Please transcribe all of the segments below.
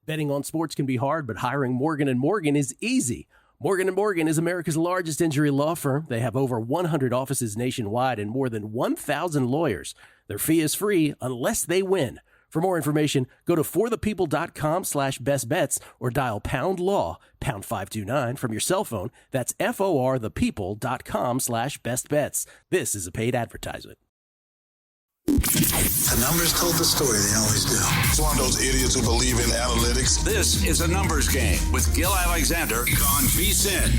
Betting on sports can be hard, but hiring Morgan & Morgan is easy. Morgan & Morgan is America's largest injury law firm. They have over 100 offices nationwide and more than 1,000 lawyers. Their fee is free unless they win. For more information, go to forthepeople.com/bestbets or dial pound law, pound 529 from your cell phone. That's forthepeople.com/bestbets. This is a paid advertisement. The numbers told the story. They always do. It's one of those idiots who believe in analytics. This is a numbers game with Gil Alexander on VSiN.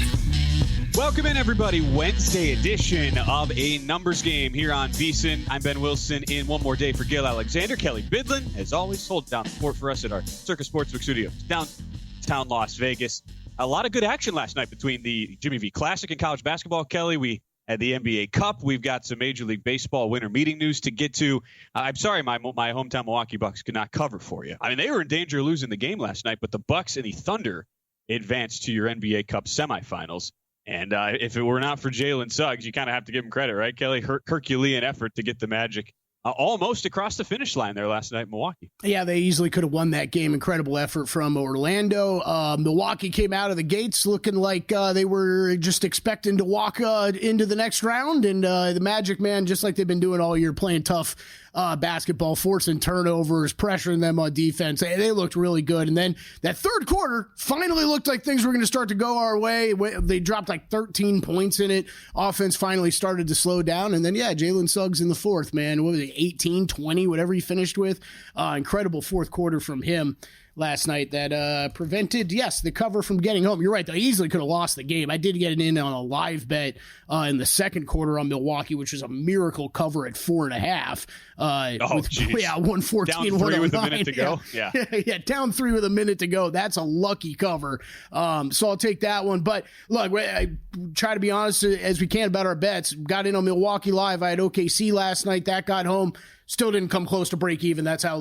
Welcome in, everybody. Wednesday edition of a numbers game here on VSiN. I'm Ben Wilson in one more day for Gil Alexander. Kelley Bydlon, as always, holds down the fort for us at our Circus Sportsbook studios downtown Las Vegas. A lot of good action last night between the Jimmy V Classic and college basketball, Kelley. We had the NBA Cup. We've got some Major League Baseball winter meeting news to get to. I'm sorry my hometown Milwaukee Bucks could not cover for you. I mean, they were in danger of losing the game last night, but the Bucks and the Thunder advanced to your NBA Cup semifinals. And if it were not for Jalen Suggs, you kind of have to give him credit, right, Kelley? Herculean effort to get the Magic almost across the finish line there last night in Milwaukee. Yeah, they easily could have won that game. Incredible effort from Orlando. Milwaukee came out of the gates looking like they were just expecting to walk into the next round. And the Magic, man, just like they've been doing all year, playing tough basketball, forcing turnovers, pressuring them on defense. They looked really good. And then that third quarter finally looked like things were going to start to go our way. They dropped like 13 points in it. Offense finally started to slow down. And then, yeah, Jalen Suggs in the fourth, man. What was it, 18, 20, whatever he finished with? Incredible fourth quarter from him last night that prevented, yes, the cover from getting home. You're right. They easily could have lost the game. I did get it in on a live bet in the second quarter on Milwaukee, which was a miracle cover at 4.5. 114, down 3 with a minute to go. Yeah. Yeah, down 3 with a minute to go. That's a lucky cover. So I'll take that one. But look, I try to be honest as we can about our bets. Got in on Milwaukee live. I had OKC last night. That got home. Still didn't come close to break even. That's how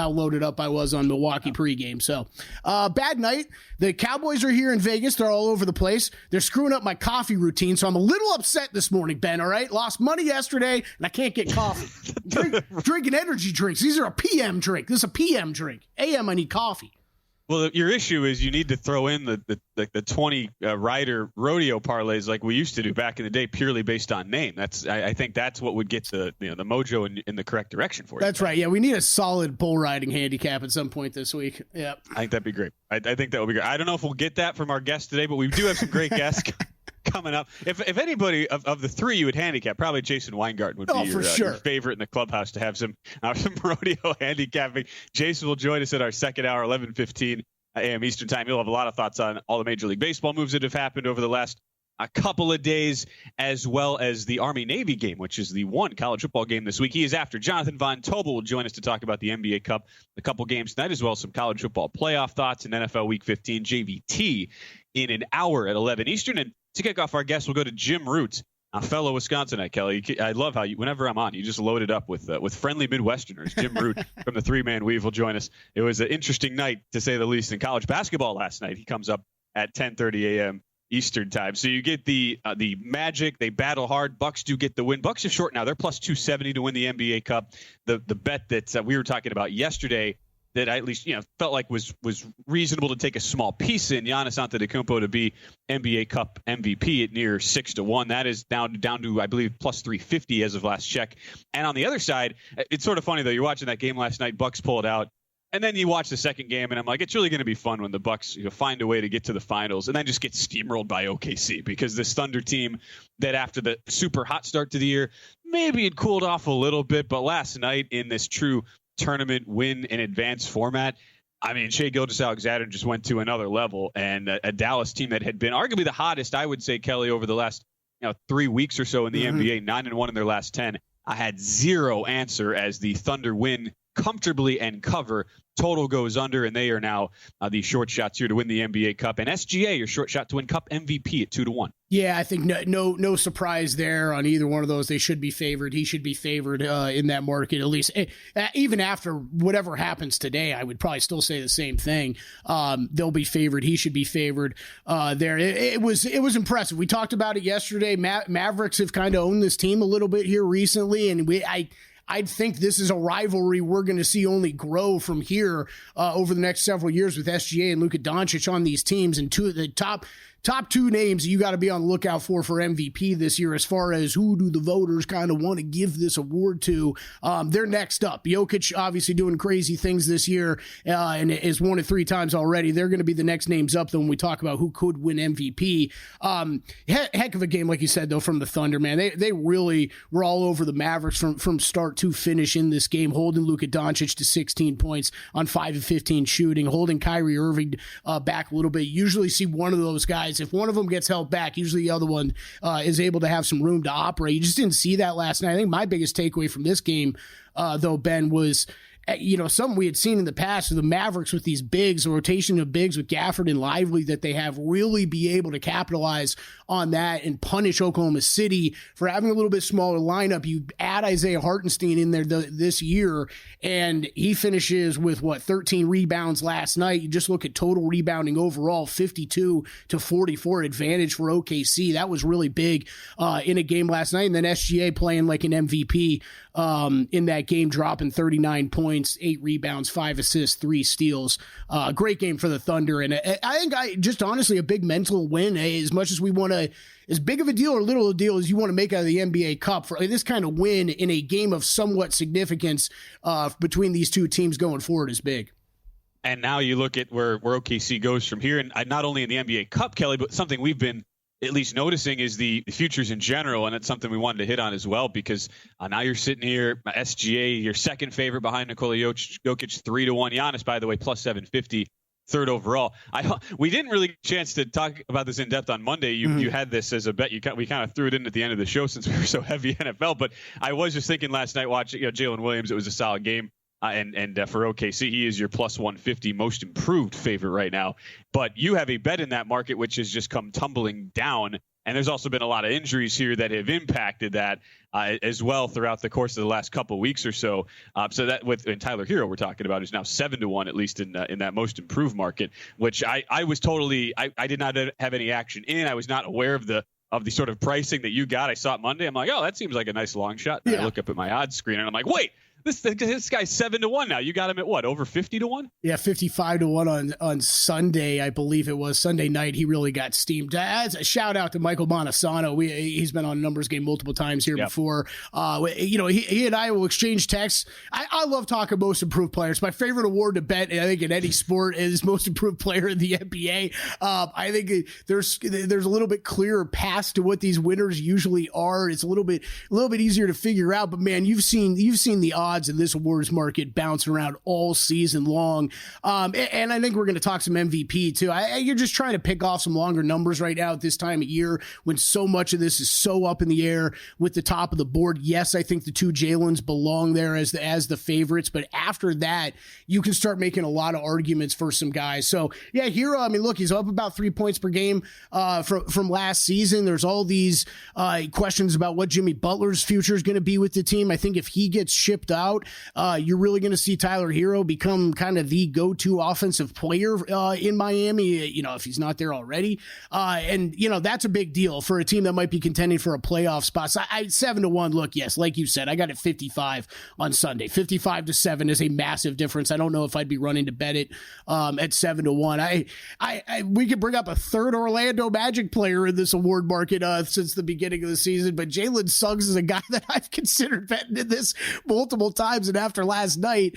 loaded up I was on Milwaukee pregame. So, bad night. The Cowboys are here in Vegas. They're all over the place. They're screwing up my coffee routine, so I'm a little upset this morning, Ben, all right? Lost money yesterday, and I can't get coffee. Drinking energy drinks. These are a PM drink. This is a PM drink. AM, I need coffee. Well, your issue is you need to throw in the 20 rider rodeo parlays like we used to do back in the day, purely based on name. I think that's what would get the mojo in the correct direction for you. That's right. Yeah, we need a solid bull riding handicap at some point this week. Yeah, I think that'd be great. I think that would be great. I don't know if we'll get that from our guest today, but we do have some great guests coming up. If anybody of the three you would handicap, probably Jason Weingarten would be your favorite in the clubhouse to have some rodeo handicapping. Jason will join us at our second hour, 11:15 a.m. Eastern time. He'll have a lot of thoughts on all the Major League Baseball moves that have happened over the last couple of days, as well as the Army-Navy game, which is the one college football game this week. He is after. Jonathan Von Tobel will join us to talk about the NBA Cup, a couple games tonight, as well as some college football playoff thoughts and NFL Week 15 JVT in an hour at 11 Eastern. And to kick off our guests, we'll go to Jim Root, a fellow Wisconsinite, Kelley. I love how whenever I'm on, you just load it up with friendly Midwesterners. Jim Root from the Three-Man Weave will join us. It was an interesting night, to say the least, in college basketball last night. He comes up at 10:30 a.m. Eastern time. So you get the Magic. They battle hard. Bucks do get the win. Bucks are short now. They're plus 270 to win the NBA Cup. The bet that we were talking about yesterday, that I at least felt like was reasonable to take a small piece in, Giannis Antetokounmpo to be NBA Cup MVP at near 6-1. That is down to I believe plus 350 as of last check. And on the other side, it's sort of funny though. You're watching that game last night. Bucks pull it out, and then you watch the second game, and I'm like, it's really going to be fun when the Bucks find a way to get to the finals, and then just get steamrolled by OKC, because this Thunder team that after the super hot start to the year, maybe it cooled off a little bit, but last night in this true tournament win and advance format, I mean, Shai Gilgeous-Alexander just went to another level, and a Dallas team that had been arguably the hottest, I would say, Kelley, over the last 3 weeks or so in the NBA, 9-1 in their last 10. I had zero answer as the Thunder win comfortably and cover. Total goes under, and they are now the short shots here to win the NBA Cup. And SGA, your short shot to win Cup MVP at 2-1. Yeah, I think no surprise there on either one of those. They should be favored. He should be favored in that market, at least. Even after whatever happens today, I would probably still say the same thing. They'll be favored. He should be favored there. It was impressive. We talked about it yesterday. Mavericks have kind of owned this team a little bit here recently, and I think this is a rivalry we're going to see only grow from here over the next several years with SGA and Luka Doncic on these teams, and two of the top two names you got to be on the lookout for MVP this year as far as who do the voters kind of want to give this award to. They're next up. Jokic obviously doing crazy things this year and is won it 3 times already. They're going to be the next names up, though, when we talk about who could win MVP. Heck of a game, like you said, though, from the Thunder, man. They really were all over the Mavericks from start to finish in this game, holding Luka Doncic to 16 points on 5 of 15 shooting, holding Kyrie Irving back a little bit. You usually see one of those guys, if one of them gets held back, usually the other one is able to have some room to operate. You just didn't see that last night. I think my biggest takeaway from this game, though, Ben, was something we had seen in the past with the Mavericks with these bigs, the rotation of bigs with Gafford and Lively, that they have really be able to capitalize on that and punish Oklahoma City for having a little bit smaller lineup. You add Isaiah Hartenstein in there this year, and he finishes with 13 rebounds last night. You just look at total rebounding overall, 52-44 advantage for OKC. That was really big in a game last night. And then SGA playing like an MVP in that game, dropping 39 points, 8 rebounds, 5 assists, 3 steals. Great game for the Thunder. And I think just honestly a big mental win, as much as we want to, as big of a deal or little a deal as you want to make out of the NBA Cup, for this kind of win in a game of somewhat significance between these two teams going forward is big. And now you look at where OKC goes from here, and not only in the NBA Cup, Kelley, but something we've been at least noticing is the futures in general, and it's something we wanted to hit on as well, because now you're sitting here, SGA, your second favorite behind Nikola Jokic, 3-1. Giannis, by the way, plus 750, third overall. We didn't really get a chance to talk about this in depth on Monday. You had this as a bet. We kind of threw it in at the end of the show since we were so heavy NFL. But I was just thinking last night watching Jalen Williams. It was a solid game. And for OKC, he is your plus 150 most improved favorite right now. But you have a bet in that market which has just come tumbling down. And there's also been a lot of injuries here that have impacted that as well throughout the course of the last couple of weeks or so. So that and Tyler Hero we're talking about is now 7-1, at least in that most improved market, which I was totally I did not have any action in. I was not aware of the sort of pricing that you got. I saw it Monday. I'm like, oh, that seems like a nice long shot. And I look up at my odds screen and I'm like, wait. This guy's 7-1 now. You got him at what, over 50-1? Yeah, 55-1 on Sunday, I believe it was. Sunday night, he really got steamed. As a shout out to Michael Montesano. He's been on Numbers Game multiple times here before. He and I will exchange texts. I love talking most improved players. My favorite award to bet, I think, in any sport is most improved player in the NBA. I think there's a little bit clearer path to what these winners usually are. It's a little bit easier to figure out. But man, you've seen the odds in this awards market bouncing around all season long. And I think we're going to talk some MVP too. You're just trying to pick off some longer numbers right now at this time of year when so much of this is so up in the air with the top of the board. Yes, I think the two Jalens belong there as the favorites, but after that, you can start making a lot of arguments for some guys. So yeah, Hero, I mean, look, he's up about 3 points per game from last season. There's all these questions about what Jimmy Butler's future is going to be with the team. I think if he gets shipped out, you're really going to see Tyler Hero become kind of the go-to offensive player in Miami, if he's not there already. And that's a big deal for a team that might be contending for a playoff spot. So 7-1, look, yes, like you said, I got it 55 on Sunday. 55-7 is a massive difference. I don't know if I'd be running to bet it at 7-1. We could bring up a third Orlando Magic player in this award market since the beginning of the season, but Jalen Suggs is a guy that I've considered betting in this multiple times, and after last night,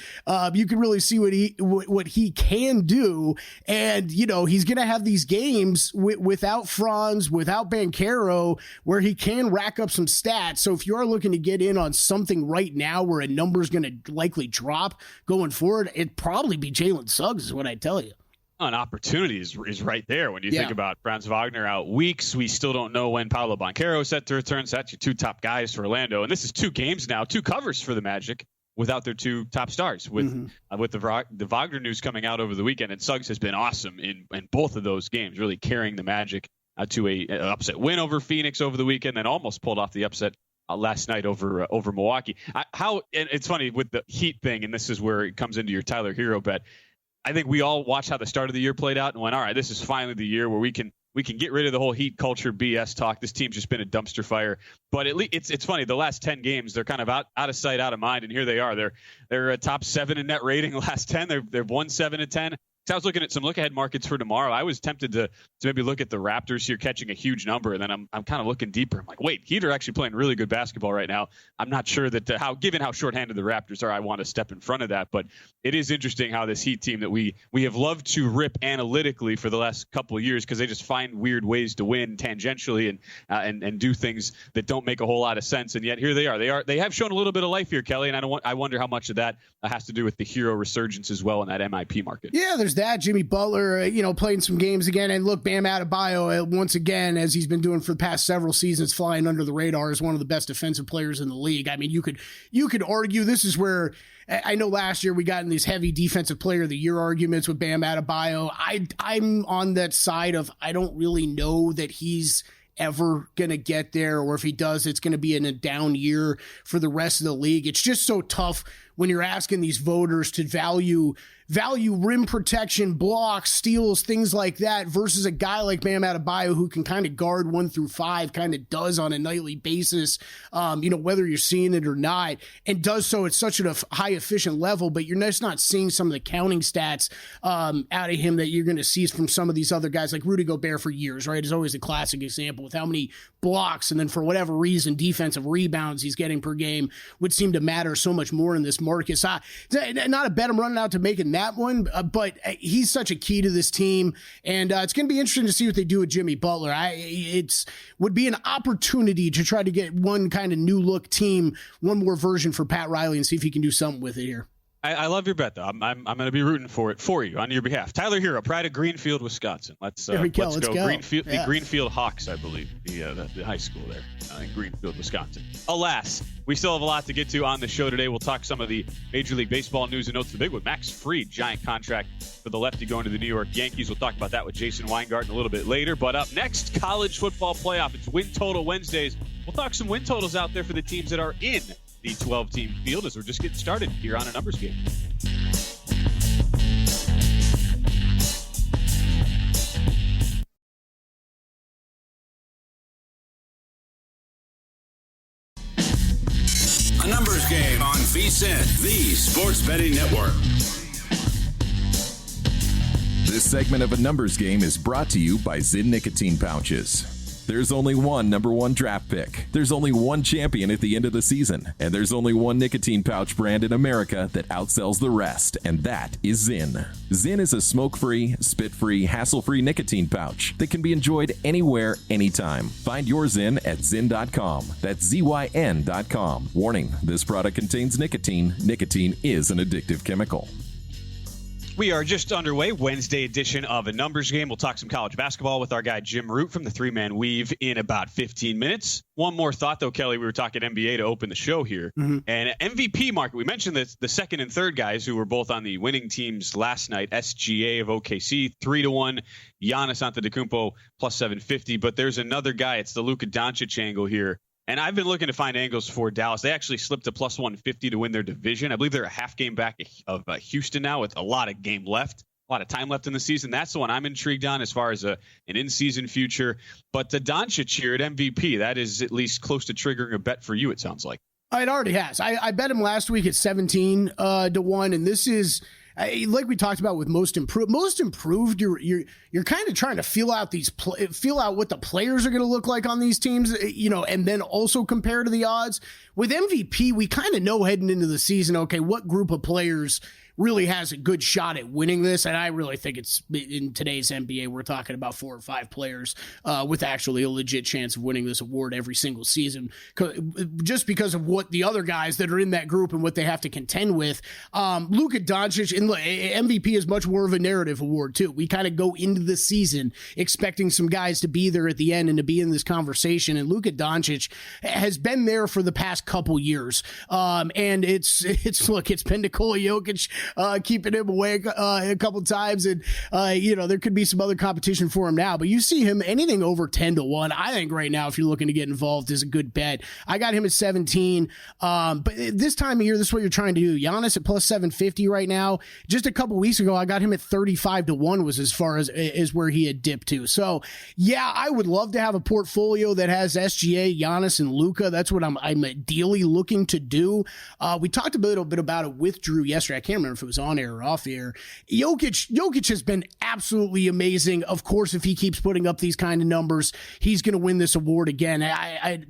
you can really see what he can do. And he's going to have these games without Franz, without Banchero, where he can rack up some stats. So if you are looking to get in on something right now where a number is going to likely drop going forward, it'd probably be Jalen Suggs, is what I tell you. An opportunity is right there when you think about Franz Wagner out weeks. We still don't know when Paolo Banchero is set to return. So that's your 2 top guys for Orlando. And this is 2 games now, 2 covers for the Magic without their 2 top stars. With the Wagner news coming out over the weekend, and Suggs has been awesome in both of those games, really carrying the Magic to a upset win over Phoenix over the weekend, and almost pulled off the upset last night over Milwaukee. And it's funny with the Heat thing, and this is where it comes into your Tyler Hero bet. I think we all watched how the start of the year played out and went, all right, this is finally the year where we can we can get rid of the whole Heat culture BS talk. This team's just been a dumpster fire. But at least it's funny. The last 10 games, they're kind of out of sight, out of mind, and here they are. They're a top 7 in net rating the last 10. They've won 7 of 10. So I was looking at some look-ahead markets for tomorrow. I was tempted to maybe look at the Raptors here catching a huge number, and then I'm kind of looking deeper. I'm like, wait, Heat are actually playing really good basketball right now. I'm not sure that given how shorthanded the Raptors are, I want to step in front of that. But it is interesting how this Heat team that we have loved to rip analytically for the last couple of years, because they just find weird ways to win tangentially and do things that don't make a whole lot of sense. And yet here they are. They have shown a little bit of life here, Kelly, and I wonder how much of that has to do with the hero resurgence as well in that MIP market. Yeah, there's that. Jimmy Butler, playing some games again. And look, Bam Adebayo, once again, as he's been doing for the past several seasons, flying under the radar, is one of the best defensive players in the league. I mean, you could argue this is where, I know last year we got in these heavy defensive player of the year arguments with Bam Adebayo. I'm on that side of, I don't really know that he's ever going to get there, or if he does, it's going to be in a down year for the rest of the league. It's just so tough when you're asking these voters to value rim protection, blocks, steals, things like that, versus a guy like Bam Adebayo who can kind of guard 1 through 5, kind of does on a nightly basis, whether you're seeing it or not, and does so at such a high efficient level, but you're just not seeing some of the counting stats out of him that you're going to see from some of these other guys like Rudy Gobert for years, right? Is always a classic example with how many blocks and then for whatever reason defensive rebounds he's getting per game would seem to matter so much more in this market. So, not a bet I'm running out to making that one, but he's such a key to this team, and it's going to be interesting to see what they do with Jimmy Butler. It would be an opportunity to try to get one kind of new look team, one more version for Pat Riley, and see if he can do something with it here. I love your bet, though. I'm going to be rooting for you on your behalf. Tyler Hero, Pride of Greenfield, Wisconsin. Let's go. Greenfield, the Greenfield Hawks, I believe, the high school there in Greenfield, Wisconsin. Alas, we still have a lot to get to on the show today. We'll talk some of the Major League Baseball news and notes. The big one, Max Fried, giant contract for the lefty going to the New York Yankees. We'll talk about that with Jason Weingarten a little bit later. But up next, college football playoff. It's Win Total Wednesdays. We'll talk some win totals out there for the teams that are in the 12-team field as we're just getting started here on A Numbers Game. A Numbers Game on VSiN, the Sports Betting Network. This segment of A Numbers Game is brought to you by Zyn Nicotine Pouches. There's only one number 1 draft pick. There's only one champion at the end of the season. And there's only one nicotine pouch brand in America that outsells the rest, and that is Zyn. Zyn is a smoke-free, spit-free, hassle-free nicotine pouch that can be enjoyed anywhere, anytime. Find your Zyn at Zyn.com. That's ZYN.com. Warning, this product contains nicotine. Nicotine is an addictive chemical. We are just underway, Wednesday edition of A Numbers Game. We'll talk some college basketball with our guy Jim Root from the 3-Man Weave in about 15 minutes. One more thought, though, Kelly. We were talking NBA to open the show here. Mm-hmm. And MVP market, we mentioned the second and third guys who were both on the winning teams last night. SGA of OKC, 3-1. Giannis Antetokounmpo, plus 750. But there's another guy. It's the Luka Doncic angle here. And I've been looking to find angles for Dallas. They actually slipped to plus 150 to win their division. I believe they're a half game back of Houston now with a lot of time left in the season. That's the one I'm intrigued on as far as an in-season future. But the Doncic here at MVP, that is at least close to triggering a bet for you, it sounds like. It already has. I bet him last week at 17 to 1, and this is like we talked about with most improved. You're kind of trying to feel out what the players are going to look like on these teams, and then also compare to the odds. With MVP, we kind of know heading into the season, okay, what group of players really has a good shot at winning this. And I really think it's in today's NBA, we're talking about 4 or 5 players with actually a legit chance of winning this award every single season, just because of what the other guys that are in that group and what they have to contend with. Luka Doncic, and MVP is much more of a narrative award too. We kind of go into the season expecting some guys to be there at the end and to be in this conversation. And Luka Doncic has been there for the past couple years. And it's been Nikola Jokic keeping him away a couple times. And, there could be some other competition for him now. But you see him anything over 10-1, I think right now, if you're looking to get involved, is a good bet. I got him at 17. But this time of year, this is what you're trying to do. Giannis at plus 750 right now. Just a couple weeks ago, I got him at 35-1 was as far as where he had dipped to. So, yeah, I would love to have a portfolio that has SGA, Giannis, and Luka. That's what I'm ideally looking to do. We talked a little bit about it with Drew yesterday. I can't remember if it was on air or off air. Jokic has been absolutely amazing. Of course, if he keeps putting up these kind of numbers, he's going to win this award again.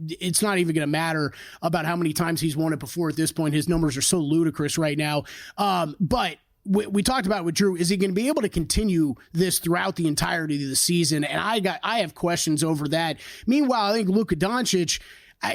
It's not even going to matter about how many times he's won it before at this point. His numbers are so ludicrous right now. But we talked about with Drew, is he going to be able to continue this throughout the entirety of the season? And I have questions over that. Meanwhile, I think Luka Doncic,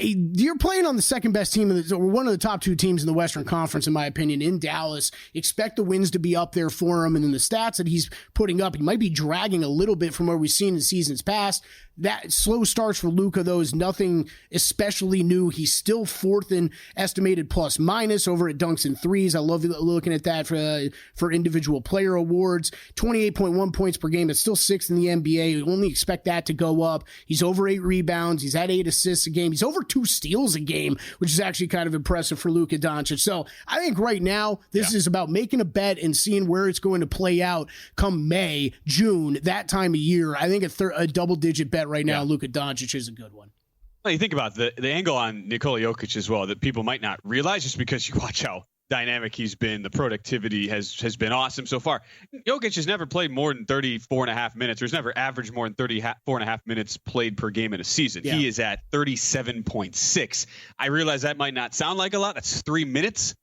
you're playing on the second best team, or one of the top two teams in the Western Conference, in my opinion, in Dallas. Expect the wins to be up there for him. And then the stats that he's putting up, he might be dragging a little bit from what we've seen in seasons past. That slow starts for Luka, though, is nothing especially new. He's still fourth in estimated plus minus over at dunks and threes. I love looking at that for individual player awards. 28.1 points per game. It's still sixth in the NBA. You only expect that to go up. He's over 8 rebounds. He's had 8 assists a game. He's over 2 steals a game, which is actually kind of impressive for Luka Doncic. So I think right now this is about making a bet and seeing where it's going to play out come May, June, that time of year. I think a double-digit bet right now, Luka Doncic is a good one. Well, you think about the angle on Nikola Jokic as well that people might not realize, just because you watch how dynamic he's been. The productivity has been awesome so far. Jokic has never played more than 34.5 minutes, or has never averaged more than 34.5 minutes played per game in a season. Yeah. He is at 37.6. I realize that might not sound like a lot. That's 3 minutes.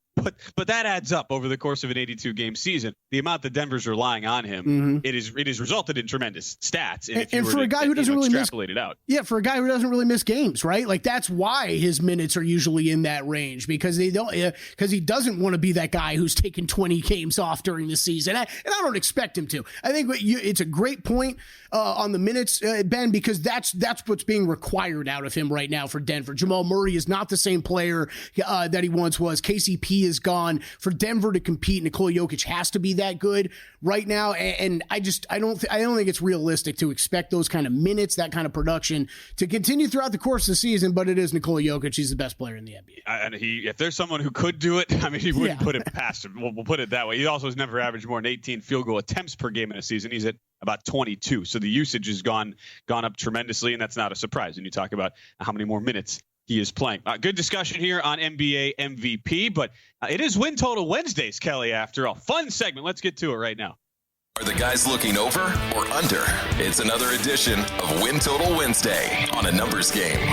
But that adds up over the course of an 82-game season. The amount that Denver's relying on him, it has resulted in tremendous stats. And for a guy who doesn't really extrapolate it out, for a guy who doesn't really miss games, right? Like that's why his minutes are usually in that range, because he doesn't want to be that guy who's taking 20 games off during the season. And I don't expect him to. I think it's a great point on the minutes, Ben, because that's what's being required out of him right now for Denver. Jamal Murray is not the same player that he once was. KCP is gone. For Denver to compete, Nikola Jokic has to be that good right now, and I don't think it's realistic to expect those kind of minutes, that kind of production to continue throughout the course of the season. But it is Nikola Jokic; he's the best player in the NBA. And if there's someone who could do it, I mean, he wouldn't put it past him. We'll put it that way. He also has never averaged more than 18 field goal attempts per game in a season. He's at about 22, so the usage has gone up tremendously, and that's not a surprise when you talk about how many more minutes he is playing. Good discussion here on NBA MVP, but it is Win Total Wednesdays, Kelley, after all. Fun segment. Let's get to it right now. Are the guys looking over or under? It's another edition of Win Total Wednesday on a numbers game.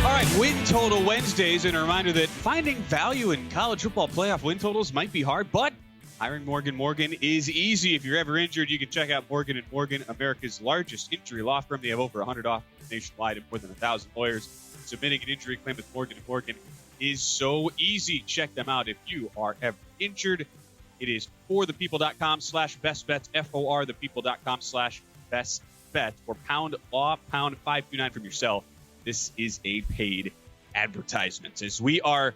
All right, Win Total Wednesdays, and a reminder that finding value in college football playoff win totals might be hard, but hiring Morgan is easy. If you're ever injured, you can check out Morgan & Morgan, America's largest injury law firm. They have over 100 offices nationwide and more than 1,000 lawyers. Submitting an injury claim with Morgan & Morgan is so easy. Check them out if you are ever injured. It is forthepeople.com/bestbets, forthepeople.com/bestbets, or pound 529 from your cell. This is a paid advertisement. As we're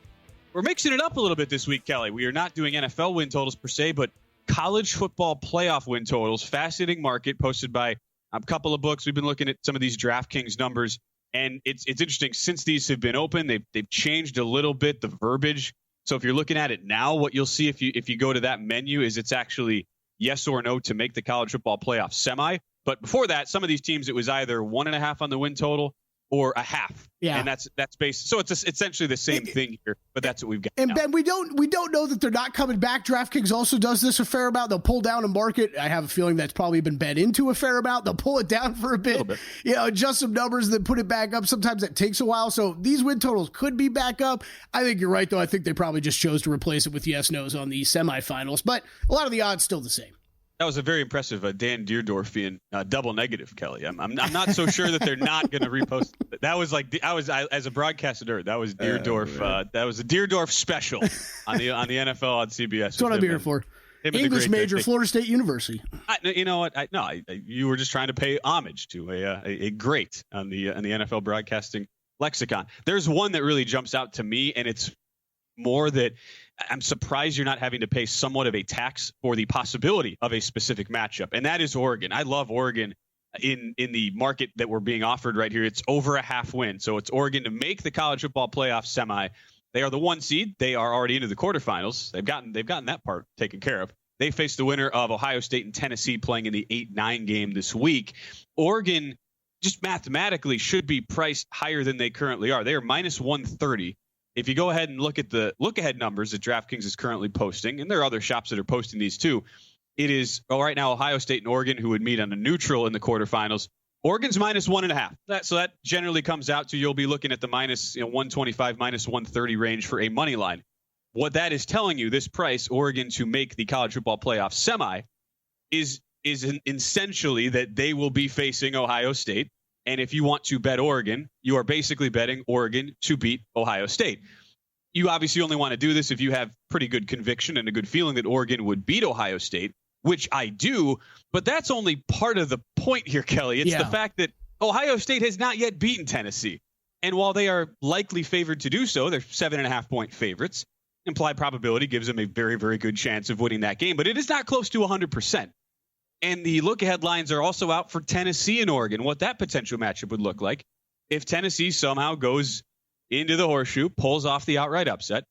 mixing it up a little bit this week, Kelley. We are not doing NFL win totals per se, but college football playoff win totals. Fascinating market posted by a couple of books. We've been looking at some of these DraftKings numbers, and it's interesting. Since these have been open, they've changed a little bit the verbiage. So if you're looking at it now, what you'll see if you go to that menu is it's actually yes or no to make the college football playoff semi. But before that, some of these teams, it was either 1.5 on the win total or a half. Yeah. And that's based. So it's essentially the same thing here, but that's what we've got. And now. Ben, we don't know that they're not coming back. DraftKings also does this a fair amount. They'll pull down a market. I have a feeling that's probably been bet into a fair amount. They'll pull it down for a bit. Adjust some numbers, then put it back up. Sometimes that takes a while. So these win totals could be back up. I think you're right, though. I think they probably just chose to replace it with yes/nos on the semifinals, but a lot of the odds still the same. That was a very impressive Dan Deerdorfian double negative, Kelley. I'm not so sure that they're not going to repost. That was as a broadcaster nerd. That was Deerdorf. That was a Deerdorf special on the NFL on CBS. That's what I'm here for. English major, Florida State University. You know what? You were just trying to pay homage to a great on the NFL broadcasting lexicon. There's one that really jumps out to me, and it's more that I'm surprised you're not having to pay somewhat of a tax for the possibility of a specific matchup. And that is Oregon. I love Oregon in the market that we're being offered right here. It's over a half win. So it's Oregon to make the college football playoff semi. They are the 1 seed. They are already into the quarterfinals. They've gotten that part taken care of. They face the winner of Ohio State and Tennessee playing in the 8-9 game this week. Oregon just mathematically should be priced higher than they currently are. They are minus 130. If you go ahead and look at the look-ahead numbers that DraftKings is currently posting, and there are other shops that are posting these too, it is right now Ohio State and Oregon who would meet on a neutral in the quarterfinals. Oregon's minus 1.5. So that generally comes out to you'll be looking at the minus 125, minus 130 range for a money line. What that is telling you, this price, Oregon to make the college football playoff semi, is essentially that they will be facing Ohio State. And if you want to bet Oregon, you are basically betting Oregon to beat Ohio State. You obviously only want to do this if you have pretty good conviction and a good feeling that Oregon would beat Ohio State, which I do. But that's only part of the point here, Kelly. It's the fact that Ohio State has not yet beaten Tennessee. And while they are likely favored to do so, they're 7.5-point favorites. Implied probability gives them a very, very good chance of winning that game. But it is not close to 100%. And the look-ahead lines are also out for Tennessee and Oregon, what that potential matchup would look like. If Tennessee somehow goes into the horseshoe, pulls off the outright upset,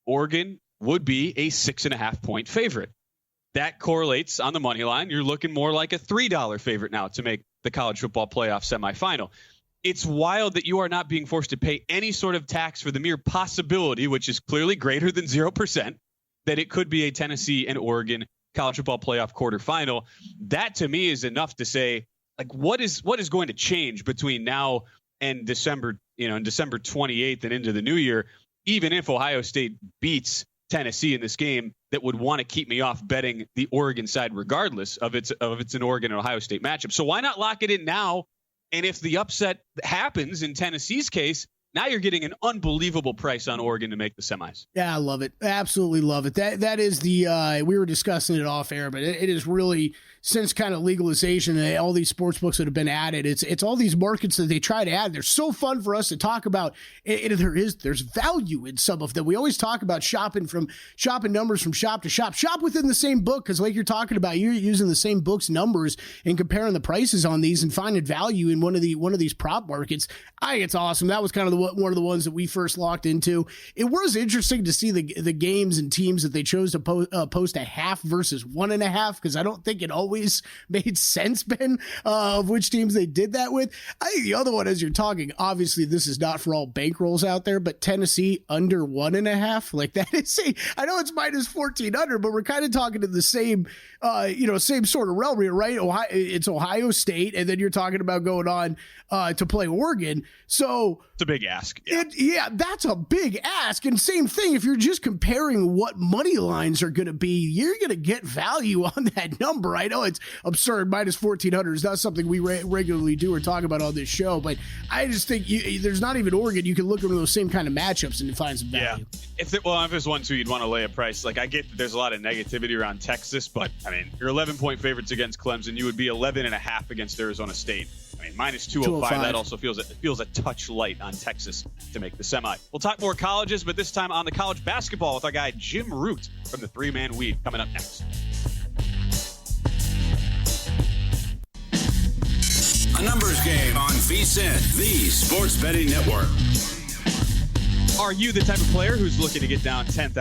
Oregon would be a 6.5-point favorite. That correlates on the money line. You're looking more like a $3 favorite now to make the college football playoff semifinal. It's wild that you are not being forced to pay any sort of tax for the mere possibility, which is clearly greater than 0%, that it could be a Tennessee and Oregon college football playoff quarterfinal. That to me is enough to say, like, what is going to change between now and December, and December 28th and into the new year, even if Ohio State beats Tennessee in this game, that would want to keep me off betting the Oregon side regardless of it's an Oregon and Ohio State matchup. So why not lock it in now? And if the upset happens in Tennessee's case, now you're getting an unbelievable price on Oregon to make the semis. Yeah, I love it. Absolutely love it. That is the we were discussing it off air, but it is really, since kind of legalization and all these sports books that have been added, it's all these markets that they try to add. They're so fun for us to talk about. There's value in some of them. We always talk about shopping numbers from shop to shop. Shop within the same book, because like you're talking about, you're using the same book's numbers and comparing the prices on these and finding value in one of these prop markets. I think it's awesome. That was kind of one of the ones that we first locked into. It was interesting to see the games and teams that they chose to post a half versus 1.5, because I don't think it always made sense, Ben, of which teams they did that with. I think the other one, as you're talking, obviously this is not for all bankrolls out there, but Tennessee under 1.5, like that is I know it's minus 1,400, but we're kind of talking to the same, same sort of realm here, right? It's Ohio State, and then you're talking about going on to play Oregon. So it's a big ask. Yeah, that's a big ask. And same thing, if you're just comparing what money lines are going to be, you're going to get value on that number. I know it's absurd. Minus 1,400 is not something we regularly do or talk about on this show, but I just think there's not even Oregon. You can look at those same kind of matchups and find some value. Yeah. If it was 1-2, you'd want to lay a price. Like, I get that there's a lot of negativity around Texas, but I mean, you're 11-point favorites against Clemson. You would be 11.5 against Arizona State. I mean, minus 205. That also feels a touch light on Texas to make the semi. We'll talk more colleges, but this time on the college basketball with our guy Jim Root from the 3-Man Weave coming up next. A numbers game on VSiN, the sports betting network. Are you the type of player who's looking to get down $10,000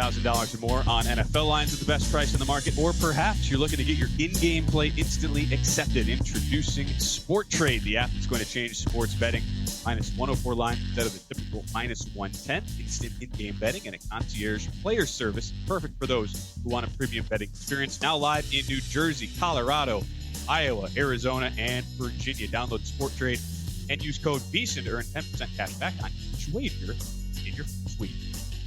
or more on NFL lines at the best price in the market? Or perhaps you're looking to get your in-game play instantly accepted. Introducing Sport Trade, the app that's going to change sports betting. Minus 104 line instead of the typical minus 110. Instant in-game betting and a concierge player service. Perfect for those who want a premium betting experience. Now live in New Jersey, Colorado, Iowa, Arizona, and Virginia. Download Sport Trade and use code VSiN to earn 10% cash back on each wager in your first week.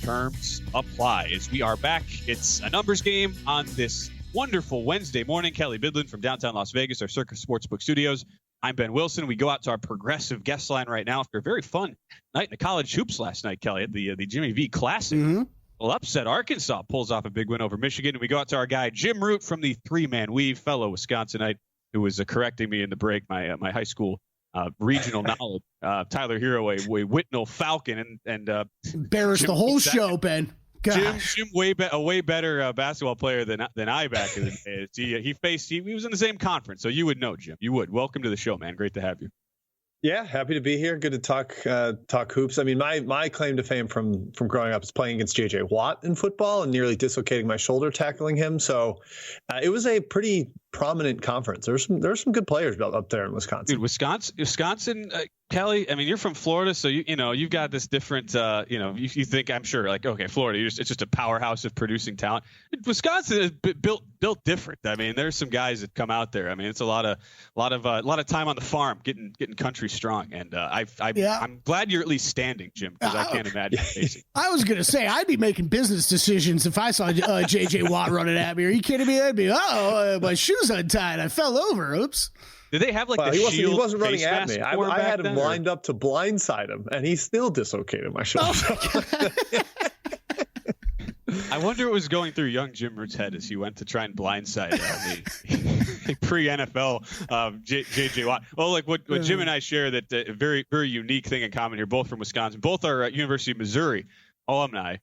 Terms apply. As we are back, it's a numbers game on this wonderful Wednesday morning. Kelley Bydlon from downtown Las Vegas, our Circus Sportsbook studios. I'm Ben Wilson. We go out to our progressive guest line right now after a very fun night in the college hoops last night, Kelley, at the Jimmy V Classic. Mm-hmm. Well, upset Arkansas pulls off a big win over Michigan. And we go out to our guy, Jim Root from the 3-Man Weave, fellow Wisconsinite, who was correcting me in the break, my high school regional knowledge. Tyler Hero, a Whitnell Falcon. And embarrassed the whole show, Ben. Gosh. Jim, a way better basketball player than I back in the day. He was in the same conference, so you would know, Jim. You would. Welcome to the show, man. Great to have you. Yeah, happy to be here. Good to talk hoops. I mean, my claim to fame from growing up is playing against J.J. Watt in football and nearly dislocating my shoulder tackling him. So it was a pretty prominent conference. There were some good players up there in Wisconsin. Dude, Wisconsin, Kelley. I mean, you're from Florida, so you've got this different. You think, I'm sure, like, okay, Florida, it's just a powerhouse of producing talent. Wisconsin is built different. I mean, there's some guys that come out there. I mean, it's a lot of time on the farm, getting country strong. And I'm glad you're at least standing, Jim, because I can't imagine facing. I was gonna say I'd be making business decisions if I saw J.J. Watt running at me. Are you kidding me? I'd be my shoes untied. I fell over. Oops. Did they have he wasn't running at me. I had him lined up to blindside him, and he still dislocated my shoulder. I wonder what was going through young Jim Root's head as he went to try and blindside the pre-NFL J.J. Watt. Well, like what Jim and I share, that very, very unique thing in common here, both from Wisconsin. Both are University of Missouri alumni.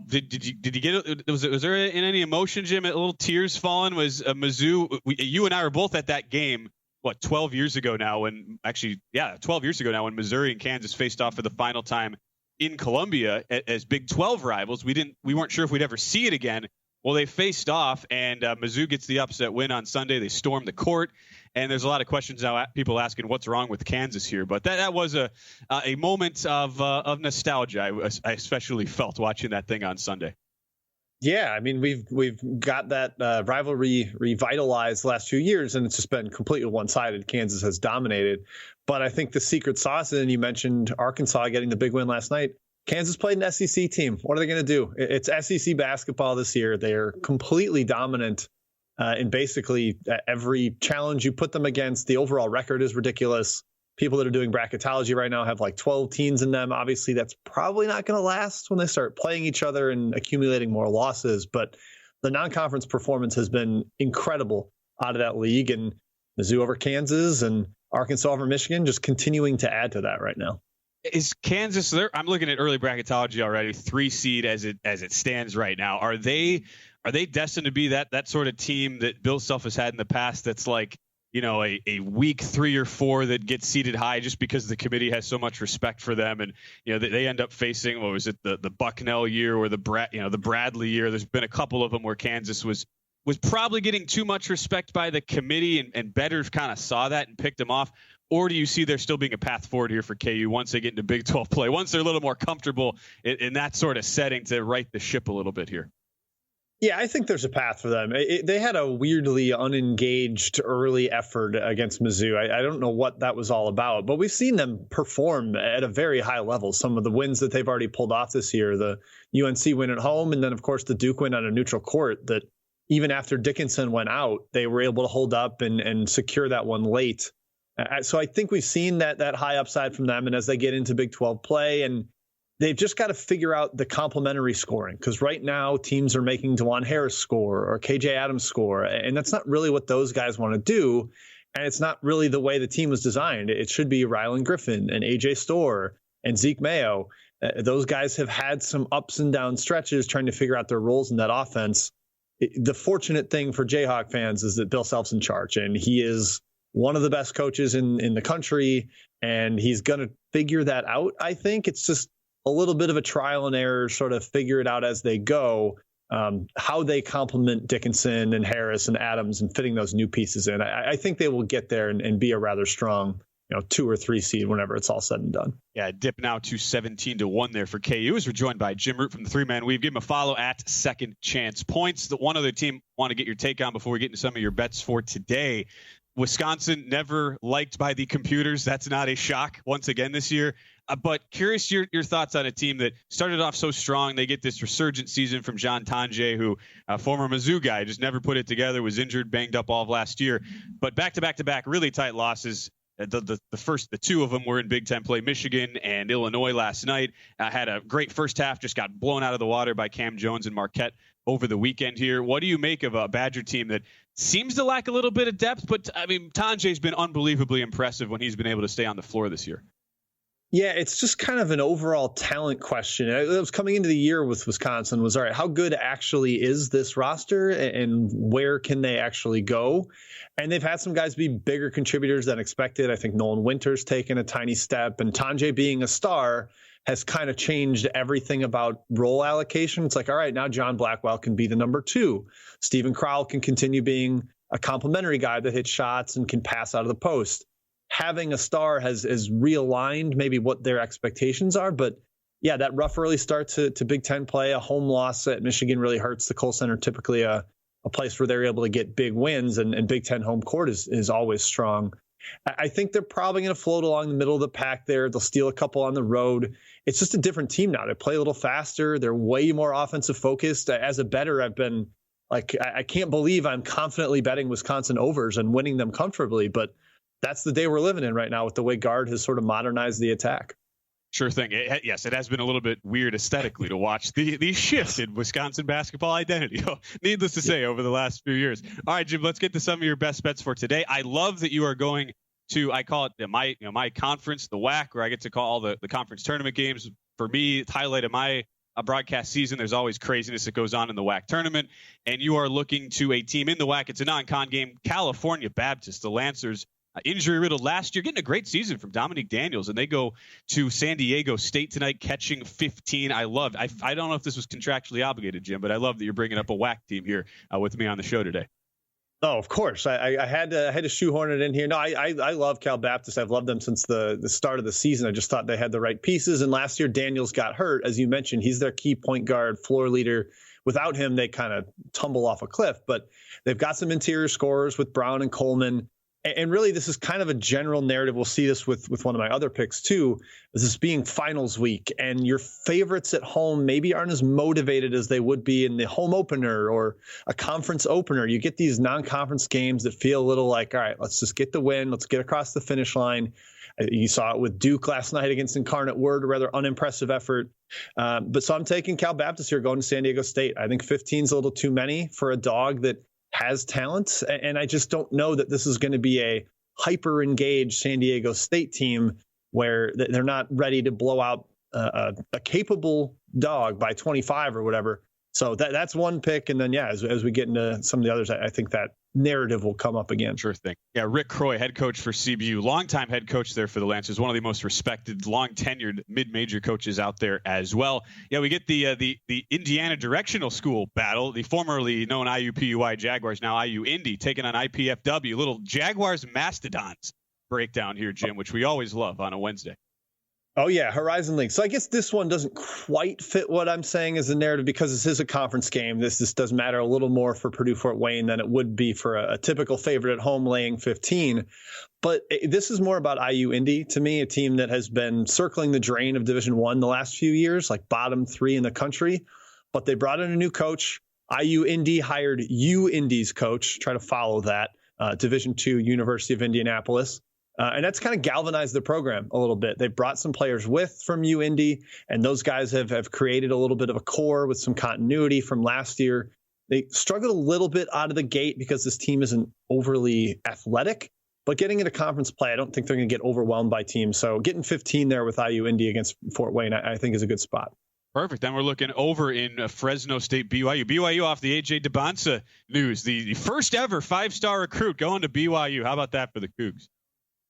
Did you get? Was there in any emotion, Jim? Little tears falling? Was Mizzou? You and I were both at that game. What, 12 years ago now? 12 years ago now, when Missouri and Kansas faced off for the final time in Columbia as Big 12 rivals. We weren't sure if we'd ever see it again. Well, they faced off, and Mizzou gets the upset win on Sunday. They stormed the court, and there's a lot of questions now. People asking what's wrong with Kansas here, but that was a moment of nostalgia. I especially felt watching that thing on Sunday. Yeah, I mean, we've got that rivalry revitalized the last few years, and it's just been completely one-sided. Kansas has dominated. But I think the secret sauce, and you mentioned Arkansas getting the big win last night. Kansas played an SEC team. What are they going to do? It's SEC basketball this year. They're completely dominant in basically every challenge you put them against. The overall record is ridiculous. People that are doing bracketology right now have like 12 teams in them. Obviously, that's probably not going to last when they start playing each other and accumulating more losses. But the non-conference performance has been incredible out of that league. And Mizzou over Kansas and Arkansas over Michigan just continuing to add to that right now. Is Kansas there? I'm looking at early bracketology already. 3 seed as it stands right now. Are they destined to be that sort of team that Bill Self has had in the past? That's like, a week 3 or 4 that gets seated high just because the committee has so much respect for them, and they end up facing, what was it, the Bucknell year or the Bradley year. There's been a couple of them where Kansas was probably getting too much respect by the committee, and better kind of saw that and picked them off. Or do you see there still being a path forward here for KU once they get into Big 12 play, once they're a little more comfortable in that sort of setting to right the ship a little bit here? Yeah, I think there's a path for them. They had a weirdly unengaged early effort against Mizzou. I don't know what that was all about, but we've seen them perform at a very high level. Some of the wins that they've already pulled off this year, the UNC win at home, and then, of course, the Duke win on a neutral court, that even after Dickinson went out, they were able to hold up and secure that one late. So I think we've seen that high upside from them. And as they get into Big 12 play, and they've just got to figure out the complementary scoring, because right now teams are making DeJuan Harris score or KJ Adams score. And that's not really what those guys want to do. And it's not really the way the team was designed. It should be Rylan Griffin and AJ Storr and Zeke Mayo. Those guys have had some ups and down stretches trying to figure out their roles in that offense. The fortunate thing for Jayhawk fans is that Bill Self's in charge, and he is one of the best coaches in the country, and he's going to figure that out. I think it's just a little bit of a trial and error, sort of figure it out as they go, how they complement Dickinson and Harris and Adams and fitting those new pieces in. I think they will get there and be a rather strong 2 or 3 seed whenever it's all said and done. Yeah, dip now to 17-1 there for KU as we're joined by Jim Root from the 3-Man Weave. Give him a follow at Second Chance Points. The one other team want to get your take on before we get into some of your bets for today. Wisconsin, never liked by the computers. That's not a shock once again this year. But curious your thoughts on a team that started off so strong. They get this resurgent season from John Tonje, who former Mizzou guy, just never put it together, was injured, banged up all of last year. But back-to-back really tight losses. The 2 of them were in Big Ten play. Michigan and Illinois last night had a great first half, just got blown out of the water by Cam Jones and Marquette over the weekend here. What do you make of a Badger team that seems to lack a little bit of depth? But, I mean, Tonje's been unbelievably impressive when he's been able to stay on the floor this year. Yeah, it's just kind of an overall talent question. It was coming into the year with Wisconsin was, all right, how good actually is this roster and where can they actually go? And they've had some guys be bigger contributors than expected. I think Nolan Winter's taken a tiny step, and Tanjay being a star has kind of changed everything about role allocation. It's like, all right, now John Blackwell can be the number 2. Stephen Crowell can continue being a complimentary guy that hits shots and can pass out of the post. Having a star has realigned maybe what their expectations are. But yeah, that rough early start to Big Ten play, a home loss at Michigan really hurts. The Kohl Center, typically a place where they're able to get big wins, and Big Ten home court is always strong. I think they're probably going to float along the middle of the pack there. They'll steal a couple on the road. It's just a different team now. They play a little faster. They're way more offensive focused. As a bettor, I've been like, I can't believe I'm confidently betting Wisconsin overs and winning them comfortably, but that's the day we're living in right now with the way Guard has sort of modernized the attack. Sure thing. Yes, it has been a little bit weird aesthetically to watch the shift in Wisconsin basketball identity. Needless to say, over the last few years. All right, Jim, let's get to some of your best bets for today. I love that you are going to, I call it my conference, the WAC, where I get to call all the conference tournament games. For me, it's highlight of my broadcast season. There's always craziness that goes on in the WAC tournament, and you are looking to a team in the WAC. It's a non-con game, California Baptist, the Lancers. Injury-riddled last year, getting a great season from Dominique Daniels, and they go to San Diego State tonight, catching 15. I don't know if this was contractually obligated, Jim, but I love that you're bringing up a WAC team here with me on the show today. Oh, of course. I had to shoehorn it in here. No, I love Cal Baptist. I've loved them since the start of the season. I just thought they had the right pieces. And last year, Daniels got hurt. As you mentioned, he's their key point guard, floor leader. Without him, they kind of tumble off a cliff. But they've got some interior scorers with Brown and Coleman. And really, this is kind of a general narrative. We'll see this with one of my other picks, too. This is being finals week, and your favorites at home maybe aren't as motivated as they would be in the home opener or a conference opener. You get these non-conference games that feel a little like, all right, let's just get the win. Let's get across the finish line. You saw it with Duke last night against Incarnate Word, a rather unimpressive effort. But so I'm taking Cal Baptist here going to San Diego State. I think 15 is a little too many for a dog that has talent, and I just don't know that this is going to be a hyper engaged San Diego State team where they're not ready to blow out a capable dog by 25 or whatever. So that's one pick. And then, yeah, as we get into some of the others, I think that narrative will come up again. Sure thing. Yeah, Rick Croy, head coach for CBU, longtime head coach there for the Lancers, one of the most respected, long-tenured mid-major coaches out there as well. Yeah, we get the Indiana Directional School battle, the formerly known IUPUI Jaguars, now IU Indy, taking on IPFW. Little Jaguars Mastodons breakdown here, Jim, which we always love on a Wednesday. Oh, yeah, Horizon League. So I guess this one doesn't quite fit what I'm saying as a narrative because this is a conference game. This does matter a little more for Purdue Fort Wayne than it would be for a typical favorite at home laying 15. But this is more about IU Indy to me, a team that has been circling the drain of Division I the last few years, like bottom 3 in the country. But they brought in a new coach. IU Indy hired U Indy's coach, try to follow that, Division II, University of Indianapolis. And that's kind of galvanized the program a little bit. They brought some players from U Indy, and those guys have created a little bit of a core with some continuity from last year. They struggled a little bit out of the gate because this team isn't overly athletic, but getting into conference play, I don't think they're going to get overwhelmed by teams. So getting 15 there with IU Indy against Fort Wayne, I think is a good spot. Perfect. Then we're looking over in Fresno State, BYU. BYU off the A.J. DeBonsa news, the first ever 5-star recruit going to BYU. How about that for the Cougs?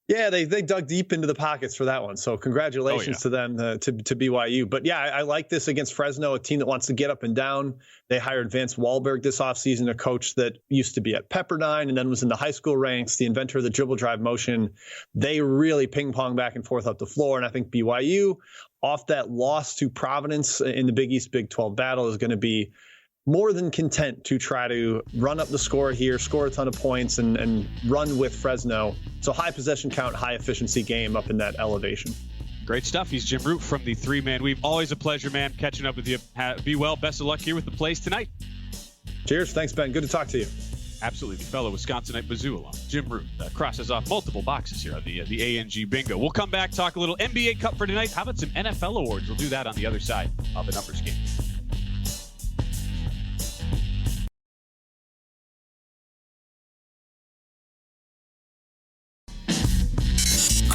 Yeah, they dug deep into the pockets for that one. So congratulations to them, to BYU. But yeah, I like this against Fresno, a team that wants to get up and down. They hired Vance Wahlberg this offseason, a coach that used to be at Pepperdine and then was in the high school ranks, the inventor of the dribble drive motion. They really ping pong back and forth up the floor. And I think BYU, off that loss to Providence in the Big East Big 12 battle, is going to be more than content to try to run up the score here, score a ton of points, and run with Fresno. So high possession count, high efficiency game up in that elevation. Great stuff. He's Jim Root from the 3-Man Weave. Always a pleasure, man, catching up with you. Be well. Best of luck here with the plays tonight. Cheers. Thanks, Ben. Good to talk to you. Absolutely. The fellow Wisconsinite Mizzou alum, Jim Root, crosses off multiple boxes here on the ANG bingo. We'll come back, talk a little NBA Cup for tonight. How about some NFL awards? We'll do that on the other side of the numbers game.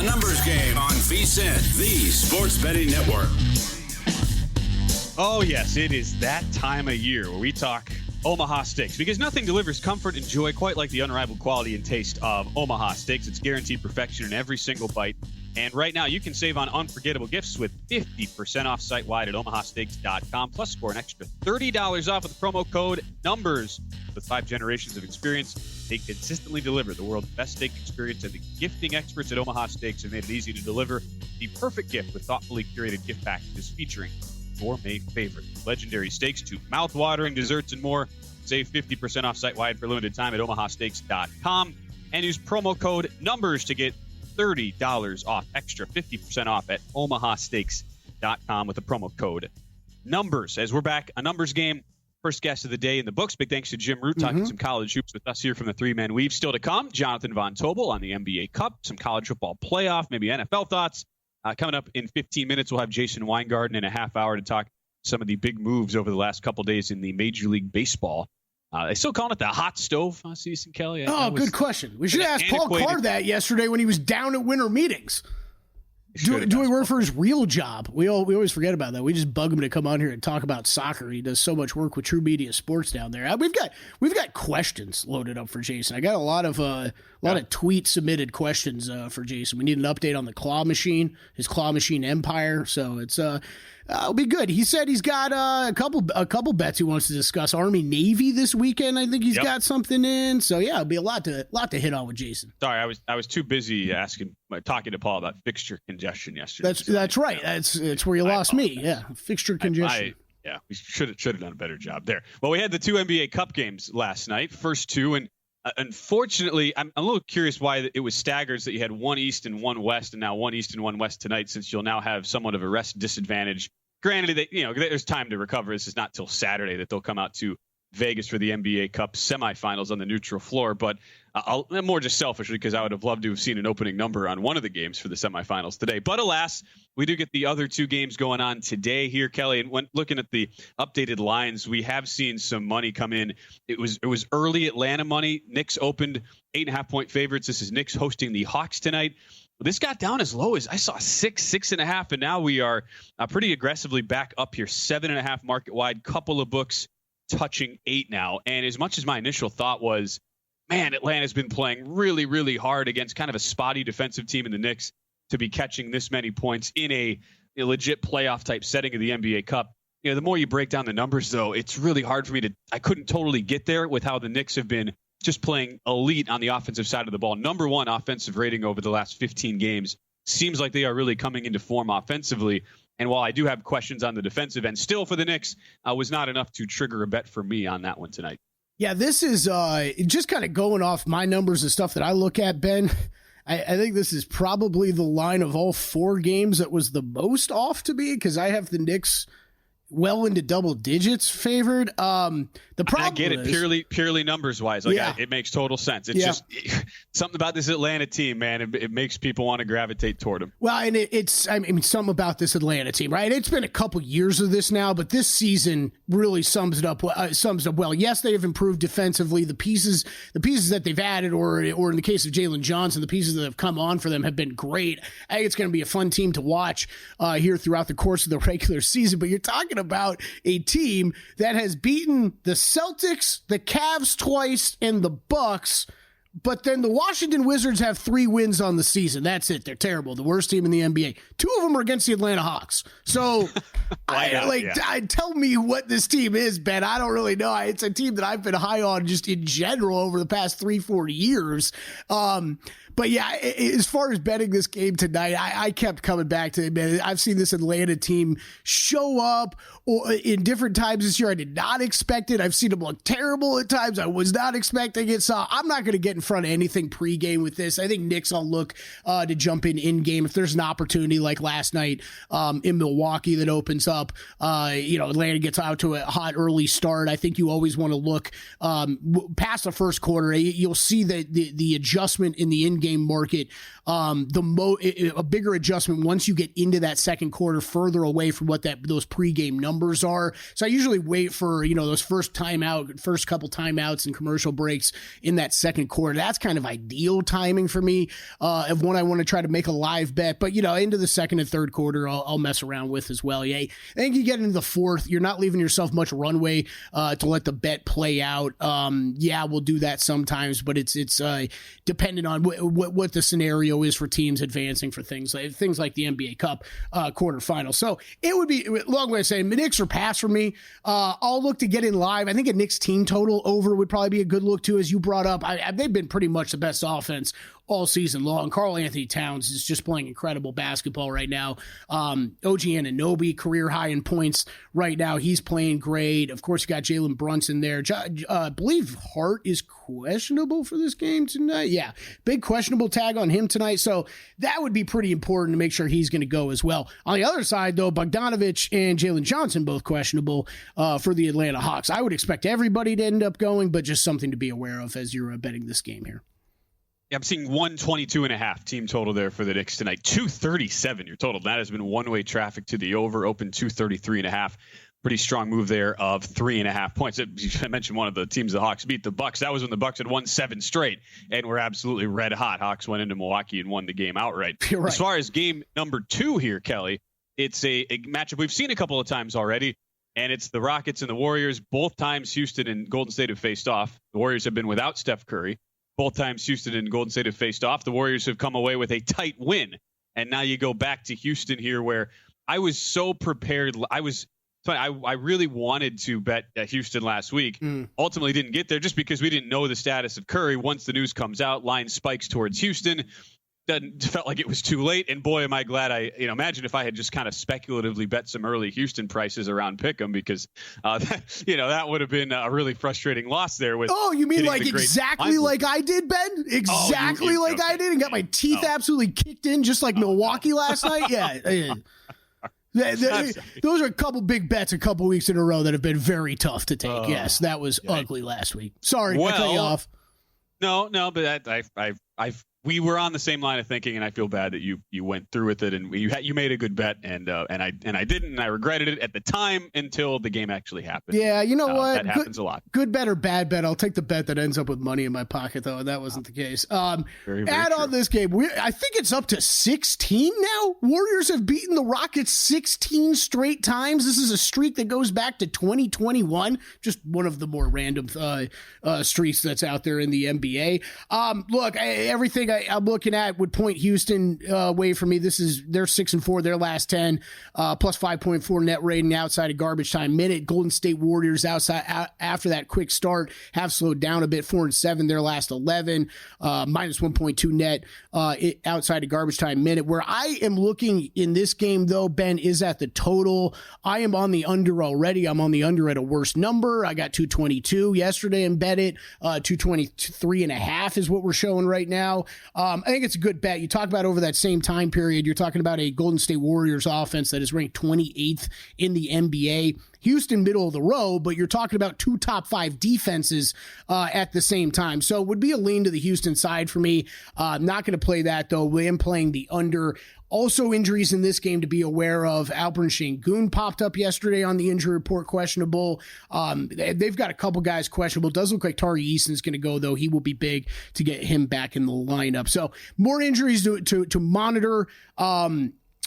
A numbers game on VSiN, the sports betting network. Oh, yes, it is that time of year where we talk Omaha Steaks, because nothing delivers comfort and joy quite like the unrivaled quality and taste of Omaha Steaks. It's guaranteed perfection in every single bite. And right now, you can save on unforgettable gifts with 50% off site-wide at omahasteaks.com, plus score an extra $30 off with the promo code NUMBERS. With 5 generations of experience, they consistently deliver the world's best steak experience, and the gifting experts at Omaha Steaks have made it easy to deliver the perfect gift with thoughtfully curated gift packages featuring gourmet favorites, legendary steaks to mouth-watering desserts and more. Save 50% off site-wide for limited time at omahasteaks.com and use promo code NUMBERS to get $30 off, extra 50% off at omahasteaks.com with the promo code NUMBERS. As we're back, a numbers game, first guest of the day in the books. Big thanks to Jim Root talking some college hoops with us here from the Three-Man Weave. Still to come, Jonathan Von Tobel on the NBA Cup, some college football playoff, maybe NFL thoughts. Coming up in 15 minutes, we'll have Jason Weingarten in a half hour to talk some of the big moves over the last couple days in the Major League Baseball. They still calling it the hot stove season, Kelley? Good question. We should ask Paul Carr that yesterday when he was down at winter meetings. Doing work for his real job. We always forget about that. We just bug him to come on here and talk about soccer. He does so much work with True Media Sports down there. We've got questions loaded up for Jason. I got a lot of tweet submitted questions for Jason. We need an update on the claw machine, his claw machine empire. So it'll be good. He said he's got a couple bets he wants to discuss. Army Navy this weekend. I think he's got something in. So yeah, it'll be a lot to hit on with Jason. Sorry, I was too busy talking to Paul about fixture congestion yesterday. That's right. That's where you lost me. Yeah, fixture congestion. We should have done a better job there. Well, we had the 2 NBA Cup games last night, first 2, and unfortunately, I'm a little curious why it was staggered that you had 1 East and 1 West, and now 1 East and 1 West tonight, since you'll now have somewhat of a rest disadvantage. Granted, there's time to recover. This is not till Saturday that they'll come out to Vegas for the NBA Cup semifinals on the neutral floor. But I'm more just selfishly because I would have loved to have seen an opening number on one of the games for the semifinals today. But alas, we do get the other 2 games going on today here, Kelley. And when looking at the updated lines, we have seen some money come in. It was early Atlanta money. Knicks opened 8.5-point favorites. This is Knicks hosting the Hawks tonight. This got down as low as I saw 6.5, and now we are pretty aggressively back up here, 7.5 market wide. Couple of books touching 8 now. And as much as my initial thought was, man, Atlanta's been playing really, really hard against kind of a spotty defensive team in the Knicks to be catching this many points in a legit playoff type setting of the NBA Cup. The more you break down the numbers, though, it's really hard for me I couldn't totally get there with how the Knicks have been just playing elite on the offensive side of the ball. Number 1 offensive rating over the last 15 games. Seems like they are really coming into form offensively. And while I do have questions on the defensive end still for the Knicks, was not enough to trigger a bet for me on that one tonight. Yeah, this is just kind of going off my numbers and stuff that I look at, Ben. I think this is probably the line of all 4 games that was the most off to me, because I have the Knicks well into double digits favored. The problem I get it purely numbers wise. It makes total sense. It's just something about this Atlanta team, man. It makes people want to gravitate toward them. Well, and it's something about this Atlanta team, right? It's been a couple years of this now, but this season really sums it up well. Yes, they have improved defensively. The pieces that they've added, or in the case of Jalen Johnson, the pieces that have come on for them have been great. I think it's going to be a fun team to watch here throughout the course of the regular season. But you're talking about a team that has beaten the Celtics, the Cavs twice, and the Bucks, but then the Washington Wizards have 3 wins on the season. That's it. They're terrible. The worst team in the NBA. 2 of them are against the Atlanta Hawks. So tell me what this team is, Ben. I don't really know. It's a team that I've been high on just in general over the past 3-4 years. But yeah, as far as betting this game tonight, I kept coming back to it, man. I've seen this Atlanta team show up in different times this year. I did not expect it. I've seen them look terrible at times. I was not expecting it. So I'm not going to get in front of anything pregame with this. I think Knicks will look to jump in game if there's an opportunity like last night in Milwaukee that opens up. Atlanta gets out to a hot early start. I think you always want to look past the first quarter. You'll see the adjustment in the in-game market, a bigger adjustment once you get into that second quarter, further away from what those pregame numbers are. So I usually wait for those first couple timeouts and commercial breaks in that second quarter. where that's kind of ideal timing for me of when I want to try to make a live bet. But, into the second and third quarter, I'll mess around with as well. Yeah, I think you get into the fourth, you're not leaving yourself much runway to let the bet play out. We'll do that sometimes, but it's dependent on what the scenario is for teams advancing for things like the NBA Cup quarterfinal. So it would be a long way of saying Knicks or pass for me. I'll look to get in live. I think a Knicks team total over would probably be a good look too, as you brought up. They've been pretty much the best offense all season long. Karl Anthony Towns is just playing incredible basketball right now. OG Anunoby, career high in points right now. He's playing great. Of course, you got Jalen Brunson there. I believe Hart is questionable for this game tonight. Yeah, big questionable tag on him tonight. So that would be pretty important to make sure he's going to go as well. On the other side, though, Bogdanovich and Jalen Johnson both questionable for the Atlanta Hawks. I would expect everybody to end up going, but just something to be aware of as you're betting this game here. Yeah, I'm seeing 122.5 team total there for the Knicks tonight. 237 your total. That has been one-way traffic to the over. Open 233.5. Pretty strong move there of 3.5 points. I mentioned one of the teams the Hawks beat, the Bucks. That was when the Bucks had won 7 straight and were absolutely red hot. Hawks went into Milwaukee and won the game outright. Right. As far as game number 2 here, Kelly, it's a matchup we've seen a couple of times already, and it's the Rockets and the Warriors. Both times Houston and Golden State have faced off. The Warriors have been without Steph Curry. Both times Houston and Golden State have faced off. The Warriors have come away with a tight win. And now you go back to Houston here, where I was so prepared. I really wanted to bet Houston last week. Ultimately didn't get there just because we didn't know the status of Curry. Once the news comes out, line spikes towards Houston. Felt like it was too late, and boy, am I glad imagine if I had just kind of speculatively bet some early Houston prices around Pick'em, because that would have been a really frustrating loss there. With you mean like exactly like I did, Ben? Exactly like I did, and got my teeth absolutely kicked in just like Milwaukee last night. Yeah. Those are a couple big bets a couple weeks in a row that have been very tough to take. Yes, that was ugly last week. Sorry, I cut you off. No, but we were on the same line of thinking, and I feel bad that you went through with it, and you made a good bet, and I didn't, and I regretted it at the time until the game actually happened. Yeah, you know what? That happens a lot. Good bet or bad bet? I'll take the bet that ends up with money in my pocket, though, and that wasn't the case. Very add true. on this game, I think it's up to 16 now. Warriors have beaten the Rockets 16 straight times. This is a streak that goes back to 2021. Just one of the more random streaks that's out there in the NBA. Look, everything I'm looking at would point Houston way for me. They're 6-4 their last 10, plus 5.4 net rating outside of garbage time minute. Golden State Warriors after that quick start have slowed down a bit, 4-7 their last 11, minus 1.2 net outside of garbage time minute. Where I am looking in this game, though, Ben, is at the total. I am on the under already. I'm on the under at a worse number. I got 222 yesterday and bet it. 223.5 is what we're showing right now. I think it's a good bet. You talk about over that same time period, you're talking about a Golden State Warriors offense that is ranked 28th in the NBA. Houston, middle of the road, but you're talking about 2 top 5 defenses at the same time. So it would be a lean to the Houston side for me. Not going to play that, though. I am playing the under. Also, injuries in this game to be aware of. Alperen Sengun popped up yesterday on the injury report, questionable. They've got a couple guys questionable. Does look like Tari Eason's going to go, though. He will be big to get him back in the lineup. So more injuries to monitor.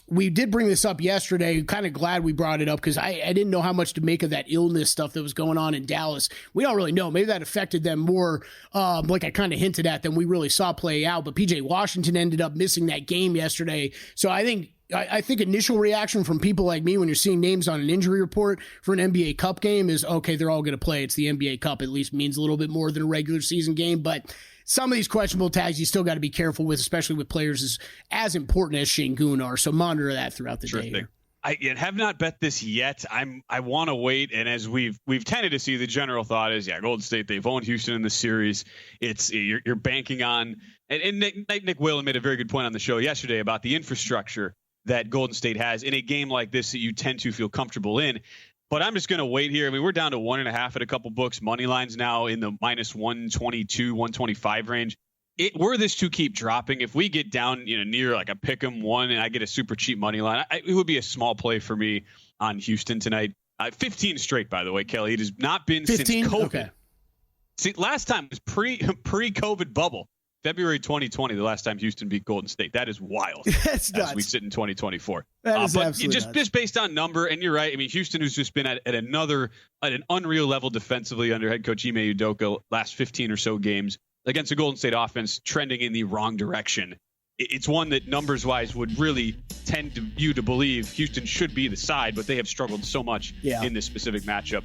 We did bring this up yesterday. Kind of glad we brought it up because I didn't know how much to make of that illness stuff that was going on in Dallas. We don't really know. Maybe that affected them more, like I kind of hinted at, than we really saw play out. But PJ Washington ended up missing that game yesterday. So I think initial reaction from people like me when you're seeing names on an injury report for an NBA Cup game is, okay, they're all going to play. It's the NBA Cup. At least means a little bit more than a regular season game. But some of these questionable tags you still got to be careful with, especially with players as important as Sengun are. So monitor that throughout the day. Here. I have not bet this yet. I want to wait, and as we've tended to see, the general thought is, Golden State, they've owned Houston in the series. It's you're banking on, and Nick Whalen made a very good point on the show yesterday about the infrastructure that Golden State has in a game like this that you tend to feel comfortable in. But I'm just going to wait here. I mean, we're down to 1.5 at a couple books. Money lines now in the minus 122, 125 range. Were this to keep dropping, if we get down near like a pick'em one and I get a super cheap money line, it would be a small play for me on Houston tonight. 15 straight, by the way, Kelly. It has not been 15? Since COVID. Okay. See, last time was pre-COVID bubble. February 2020, the last time Houston beat Golden State. That is wild. That's nuts. As we sit in 2024. That is but absolutely nuts. Just based on number, and you're right. I mean, Houston has just been at an unreal level defensively under head coach Ime Udoka last 15 or so games against the Golden State offense trending in the wrong direction. It's one that numbers-wise would really tend you to believe Houston should be the side, but they have struggled so much in this specific matchup.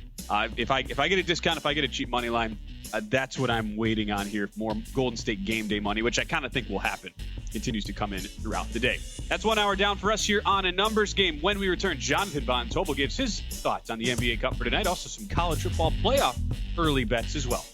If I get a discount, if I get a cheap money line, that's what I'm waiting on here. More Golden State game day money, which I kind of think will happen. Continues to come in throughout the day. That's 1 hour down for us here on A Numbers Game. When we return, Jonathan Von Tobel gives his thoughts on the NBA Cup for tonight. Also some college football playoff early bets as well.